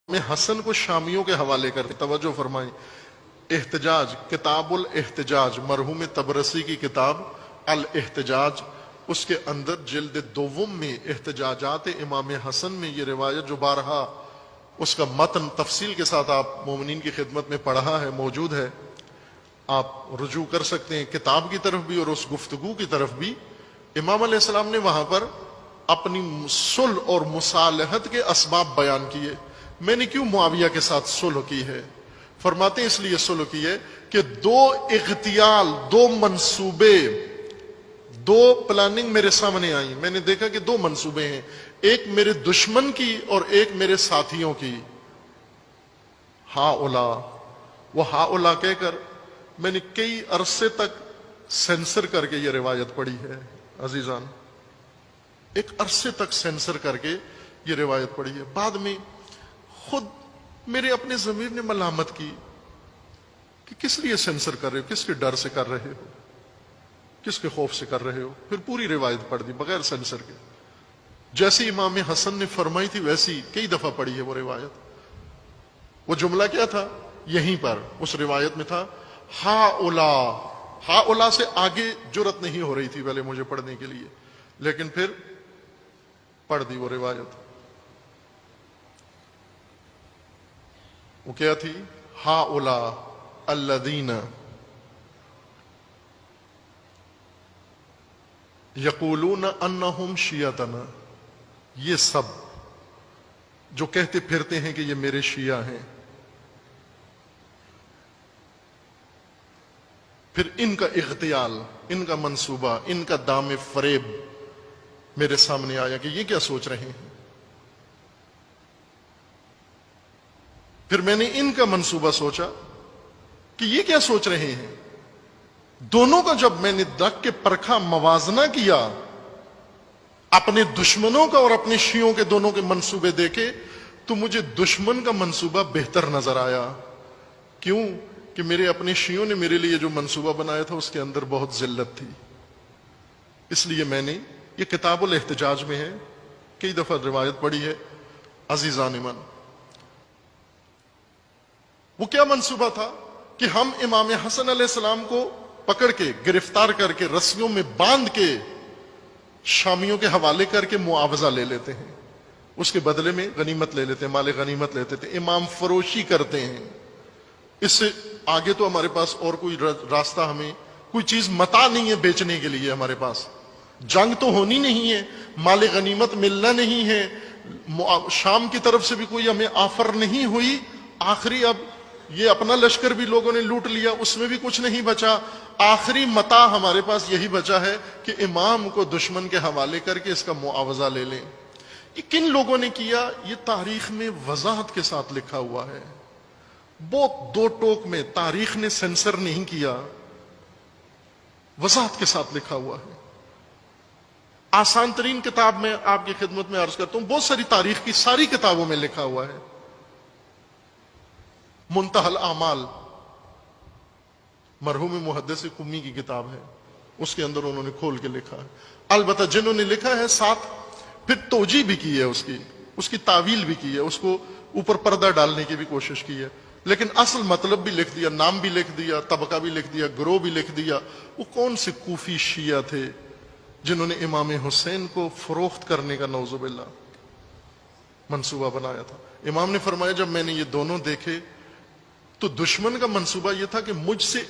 میں حسن کو شامیوں کے حوالے کر کے توجہ فرمائیں۔ احتجاج، کتاب الاحتجاج، مرحوم طبرسی کی کتاب الاحتجاج، اس کے اندر جلد دوم میں احتجاجات امام حسن میں یہ روایت جو بارہا اس کا متن تفصیل کے ساتھ آپ مومنین کی خدمت میں پڑھا ہے، موجود ہے، آپ رجوع کر سکتے ہیں کتاب کی طرف بھی اور اس گفتگو کی طرف بھی۔ امام علیہ السلام نے وہاں پر اپنی صلح اور مصالحت کے اسباب بیان کیے۔ میں نے کیوں معاویہ کے ساتھ صلح کی ہے؟ فرماتے ہیں اس لیے صلح کی ہے کہ دو اغتیال، دو منصوبے، دو پلاننگ میرے سامنے آئی۔ میں نے دیکھا کہ دو منصوبے ہیں، ایک میرے دشمن کی اور ایک میرے ساتھیوں کی۔ ہا کہہ کر میں نے کئی عرصے تک سینسر کر کے یہ روایت پڑھی ہے عزیزان، ایک عرصے تک سینسر کر کے یہ روایت پڑھی ہے۔ بعد میں خود میرے اپنے ضمیر نے ملامت کی کہ کس لیے سینسر کر رہے ہو، کس کے ڈر سے کر رہے ہو، کس کے خوف سے کر رہے ہو؟ پھر پوری روایت پڑھ دی بغیر سینسر کے، جیسی امام حسن نے فرمائی تھی ویسی کئی دفعہ پڑھی ہے وہ روایت۔ وہ جملہ کیا تھا؟ یہیں پر اس روایت میں تھا ہا سے آگے جرت نہیں ہو رہی تھی پہلے مجھے پڑھنے کے لیے، لیکن پھر پڑھ دی وہ روایت۔ وہ کیا تھی؟ الذین یقولون انہم شیعتنا، یہ سب جو کہتے پھرتے ہیں کہ یہ میرے شیعہ ہیں، پھر ان کا اغتیال، ان کا منصوبہ، ان کا دام فریب میرے سامنے آیا کہ یہ کیا سوچ رہے ہیں۔ پھر میں نے ان کا منصوبہ سوچا کہ یہ کیا سوچ رہے ہیں۔ دونوں کا جب میں نے رکھ کے پرکھا، موازنہ کیا، اپنے دشمنوں کا اور اپنے شیعوں کے دونوں کے منصوبے دیکھے، تو مجھے دشمن کا منصوبہ بہتر نظر آیا۔ کیوں؟ کہ میرے اپنے شیعوں نے میرے لیے جو منصوبہ بنایا تھا اس کے اندر بہت ذلت تھی۔ اس لیے میں نے یہ کتاب الاحتجاج میں ہے، کئی دفعہ روایت پڑھی ہے عزیزان من۔ وہ کیا منصوبہ تھا کہ ہم امام حسن علیہ السلام کو پکڑ کے، گرفتار کر کے، رسیوں میں باندھ کے شامیوں کے حوالے کر کے معاوضہ لے لیتے ہیں، اس کے بدلے میں غنیمت لے لیتے ہیں، مال غنیمت لیتے تھے، امام فروشی کرتے ہیں۔ اس سے آگے تو ہمارے پاس اور کوئی راستہ، ہمیں کوئی چیز متاع نہیں ہے بیچنے کے لیے، ہمارے پاس جنگ تو ہونی نہیں ہے، مال غنیمت ملنا نہیں ہے، شام کی طرف سے بھی کوئی ہمیں آفر نہیں ہوئی، آخری اب یہ اپنا لشکر بھی لوگوں نے لوٹ لیا، اس میں بھی کچھ نہیں بچا، آخری متاع ہمارے پاس یہی بچا ہے کہ امام کو دشمن کے حوالے کر کے اس کا معاوضہ لے لیں۔ یہ کن لوگوں نے کیا؟ یہ تاریخ میں وضاحت کے ساتھ لکھا ہوا ہے، بہت دو ٹوک میں، تاریخ نے سینسر نہیں کیا، وضاحت کے ساتھ لکھا ہوا ہے۔ آسان ترین کتاب میں آپ کی خدمت میں عرض کرتا ہوں، بہت ساری تاریخ کی ساری کتابوں میں لکھا ہوا ہے۔ منتہی الاعمال مرحوم محدث قمی کی کتاب ہے، اس کے اندر انہوں نے کھول کے لکھا ہے۔ البتہ جنہوں نے لکھا ہے ساتھ پھر توجیہ بھی کی ہے، اس کی تعویل بھی کی ہے، اس کو اوپر پردہ ڈالنے کی بھی کوشش کی ہے، لیکن اصل مطلب بھی لکھ دیا، نام بھی لکھ دیا، طبقہ بھی لکھ دیا، گروہ بھی لکھ دیا۔ وہ کون سے کوفی شیعہ تھے جنہوں نے امام حسین کو فروخت کرنے کا نعوذ باللہ منصوبہ بنایا تھا؟ امام نے فرمایا جب میں نے یہ دونوں دیکھے تو دشمن کا منصوبہ یہ تھا کہ مجھ سے